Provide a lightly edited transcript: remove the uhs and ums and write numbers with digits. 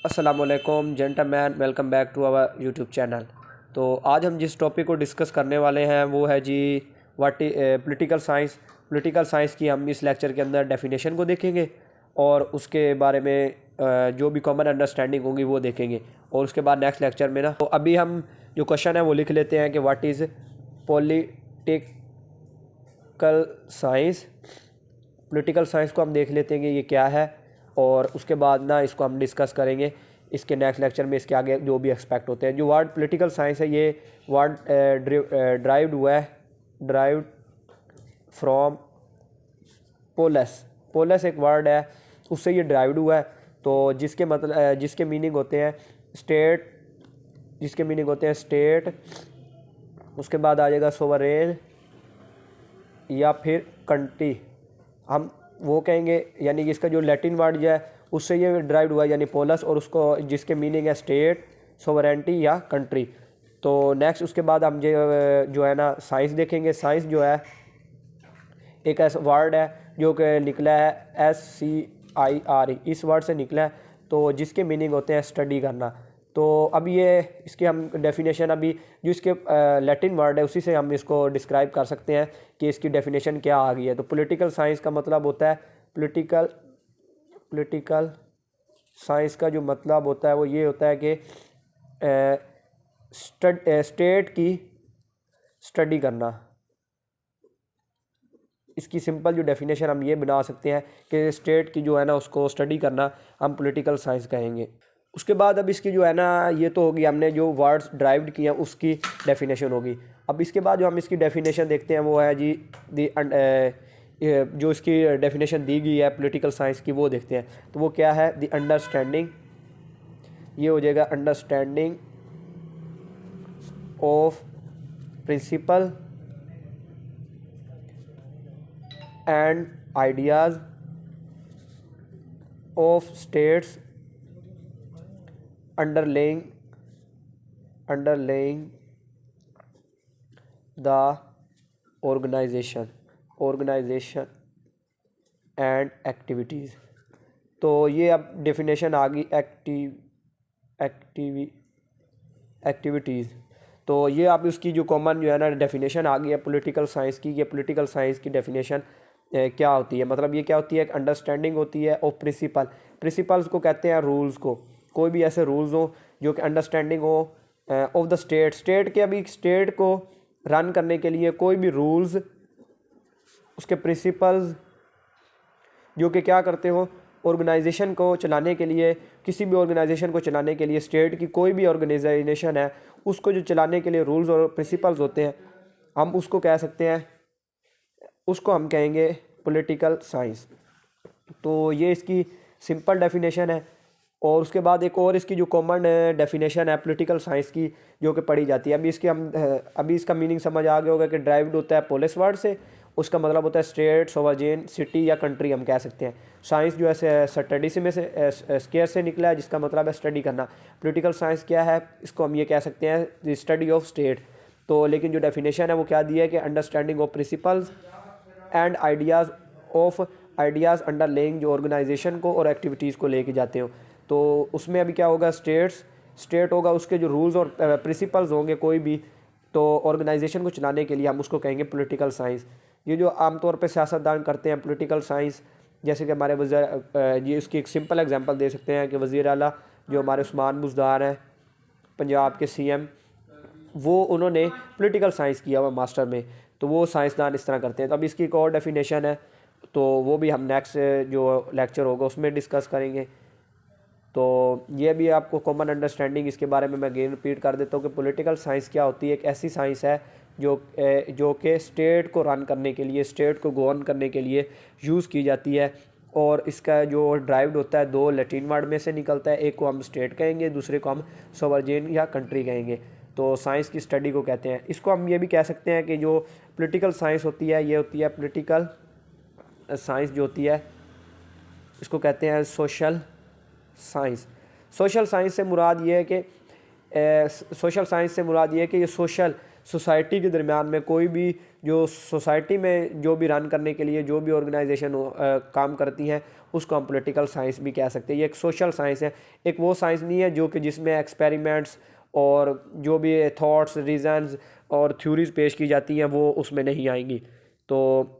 अस्सलामुअलैकुम gentleman, welcome back to our YouTube channel. तो आज हम जिस टॉपिक को डिस्कस करने वाले हैं वो है जी what political science. Political science की हम इस लेक्चर के अंदर डेफिनेशन को देखेंगे और उसके बारे में जो भी कॉमन अंडरस्टैंडिंग होगी वो देखेंगे। और उसके बाद नेक्स्ट लेक्चर में तो अभी हम जो क्वेश्चन है वो लिख लेते हैं कि what is political science. Political science को हम देख लेते हैं कि ये क्या है और उसके बाद ना इसको हम डिस्कस करेंगे इसके नेक्स्ट लेक्चर में। इसके आगे जो भी एक्सपेक्ट होते हैं, जो वर्ड पॉलिटिकल साइंस है ये word derived from Paulus. Paulus एक वर्ड है, उससे ये ड्राइव्ड हुआ है। तो जिसके मीनिंग होते हैं स्टेट, उसके बाद आ जाएगा सोवरेन या फिर कंट्री, हम वो कहेंगे। यानी कि इसका जो लैटिन वर्ड जो है उससे ये ड्राइव्ड हुआ है, यानी पोलस, और उसको जिसके मीनिंग है स्टेट, सोवरेनिटी या कंट्री। तो नेक्स्ट उसके बाद हम जो है ना साइंस देखेंगे। साइंस जो है एक ऐसा वर्ड है जो कि निकला है SCIR, इस वर्ड से निकला है, तो जिसके मीनिंग होते हैं स्टडी करना। तो अब ये इसके हम डेफिनेशन, अभी जो इसके लैटिन वर्ड है उसी से हम इसको डिस्क्राइब कर सकते हैं कि इसकी डेफिनेशन क्या आ गई है। तो पॉलिटिकल साइंस का मतलब होता है पॉलिटिकल साइंस का जो मतलब होता है वो ये होता है कि स्टेट की स्टडी करना। इसकी सिंपल जो डेफिनेशन हम ये बना सकते हैं कि स्टेट की जो है ना उसको स्टडी करना हम पॉलिटिकल साइंस कहेंगे। उसके बाद अब इसकी जो है ना ये तो होगी, हमने जो वर्ड्स ड्राइव्ड किया उसकी डेफिनेशन होगी। अब इसके बाद जो हम इसकी डेफिनेशन देखते हैं वो है जी जो इसकी डेफिनेशन दी गई है पॉलिटिकल साइंस की वो देखते हैं। तो वो क्या है, द अंडरस्टैंडिंग, ये हो जाएगा understanding of principle and ideas of states underlying the organization and activities। तो ये अब डेफिनेशन आ गई एक्टिविटीज़। तो ये अब उसकी जो कॉमन जो है ना डेफिनेशन आ गई है पॉलिटिकल साइंस की। ये पॉलिटिकल साइंस की डेफिनेशन क्या होती है, मतलब ये क्या होती है, एक अंडरस्टैंडिंग होती है ऑफ प्रिंसिपल्स को कहते हैं रूल्स को। कोई भी ऐसे रूल्स हो जो कि अंडरस्टैंडिंग हो ऑफ द स्टेट के, अभी स्टेट को रन करने के लिए कोई भी रूल्स, उसके प्रिंसिपल्स जो कि क्या करते हो, ऑर्गेनाइजेशन को चलाने के लिए, किसी भी ऑर्गेनाइजेशन को चलाने के लिए, स्टेट की कोई भी ऑर्गेनाइजेशन है उसको जो चलाने के लिए रूल्स और प्रिंसिपल्स होते हैं हम उसको कह सकते हैं, उसको हम कहेंगे पॉलिटिकल साइंस। तो ये इसकी सिंपल डेफिनेशन है। और उसके बाद एक और इसकी जो कॉमन डेफिनेशन है पॉलिटिकल साइंस की जो कि पढ़ी जाती है। अभी इसका मीनिंग समझ आ गया होगा कि ड्राइव्ड होता है पोलिस वर्ड से, उसका मतलब होता है स्टेट, सोवरेन, सिटी या कंट्री हम कह सकते हैं। साइंस जो है स्टडी से में से स्केयर से निकला है, जिसका मतलब है स्टडी करना। पॉलिटिकल साइंस क्या है, इसको हम ये कह सकते हैं द स्टडी ऑफ स्टेट। तो लेकिन जो डेफिनेशन है वो क्या दी है कि understanding of principles and ideas underlying जो ऑर्गेनाइजेशन को और एक्टिविटीज़ को लेके जाते हो। तो उसमें अभी क्या होगा, स्टेट होगा, उसके जो रूल्स और प्रिंसिपल्स होंगे कोई भी, तो ऑर्गेनाइजेशन को चलाने के लिए हम उसको कहेंगे पॉलिटिकल साइंस। ये जो आमतौर पे सियासतदान करते हैं पॉलिटिकल साइंस, जैसे कि हमारे ये उसकी एक सिंपल एग्जांपल दे सकते हैं कि वज़ीर आला जो हमारे उस्मान बुज़दार हैं पंजाब के CM, वो उन्होंने पॉलिटिकल साइंस किया हुआ मास्टर में। तो वो साइंसदान इस तरह करते हैं। तो अब इसकी एक और डेफिनेशन है, तो वो भी हम नेक्स्ट जो लेक्चर होगा उसमें डिस्कस करेंगे। तो ये भी आपको कॉमन अंडरस्टैंडिंग इसके बारे में मैं अगेन रिपीट कर देता हूँ कि पॉलिटिकल साइंस क्या होती है। एक ऐसी साइंस है जो कि स्टेट को रन करने के लिए, स्टेट को गवर्न करने के लिए यूज़ की जाती है। और इसका जो ड्राइव्ड होता है दो लैटिन वर्ड में से निकलता है, एक को हम स्टेट कहेंगे, दूसरे को हम सोवरेन या कंट्री कहेंगे। तो साइंस की स्टडी को कहते हैं। इसको हम ये भी कह सकते हैं कि जो पॉलिटिकल साइंस होती है ये होती है पॉलिटिकल साइंस जो होती है इसको कहते हैं सोशल साइंस। सोशल साइंस से मुराद ये है कि ये सोसाइटी के दरमियान में कोई भी जो सोसाइटी में जो भी रन करने के लिए जो भी ऑर्गेनाइजेशन काम करती हैं उसको हम पॉलिटिकल साइंस भी कह सकते हैं। ये एक सोशल साइंस है, एक वो साइंस नहीं है जो कि जिसमें एक्सपेरिमेंट्स और जो भी थॉट्स, रीजंस और थ्योरीज पेश की जाती हैं वो उसमें नहीं आएंगी। तो